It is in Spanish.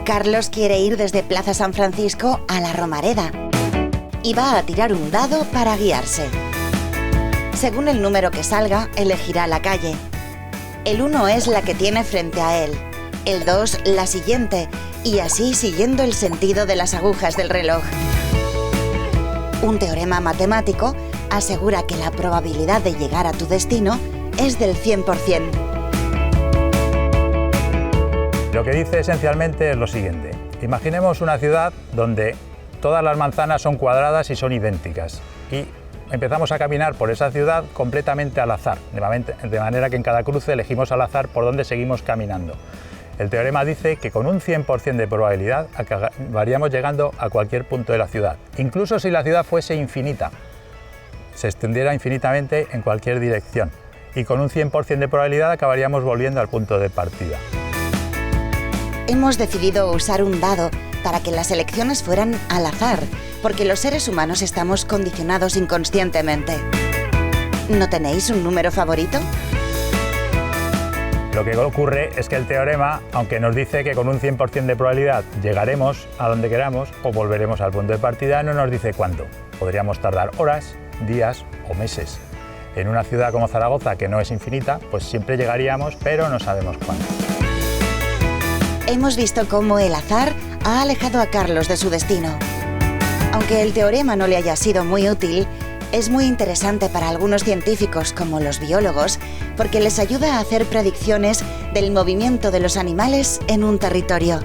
Carlos quiere ir desde Plaza San Francisco a la Romareda y va a tirar un dado para guiarse. Según el número que salga, elegirá la calle. El 1 es la que tiene frente a él, el 2 la siguiente, y así siguiendo el sentido de las agujas del reloj. Un teorema matemático asegura que la probabilidad de llegar a tu destino es del 100%. Lo que dice esencialmente es lo siguiente. Imaginemos una ciudad donde todas las manzanas son cuadradas y son idénticas. Y empezamos a caminar por esa ciudad completamente al azar, de manera que en cada cruce elegimos al azar por dónde seguimos caminando. El teorema dice que con un 100% de probabilidad acabaríamos llegando a cualquier punto de la ciudad, incluso si la ciudad fuese infinita, se extendiera infinitamente en cualquier dirección, y con un 100% de probabilidad acabaríamos volviendo al punto de partida. Hemos decidido usar un dado para que las elecciones fueran al azar, porque los seres humanos estamos condicionados inconscientemente. ¿No tenéis un número favorito? Lo que ocurre es que el teorema, aunque nos dice que con un 100% de probabilidad llegaremos a donde queramos o volveremos al punto de partida, no nos dice cuánto. Podríamos tardar horas, días o meses. En una ciudad como Zaragoza, que no es infinita, pues siempre llegaríamos, pero no sabemos cuándo. Hemos visto cómo el azar ha alejado a Carlos de su destino. Aunque el teorema no le haya sido muy útil, es muy interesante para algunos científicos, como los biólogos, porque les ayuda a hacer predicciones del movimiento de los animales en un territorio.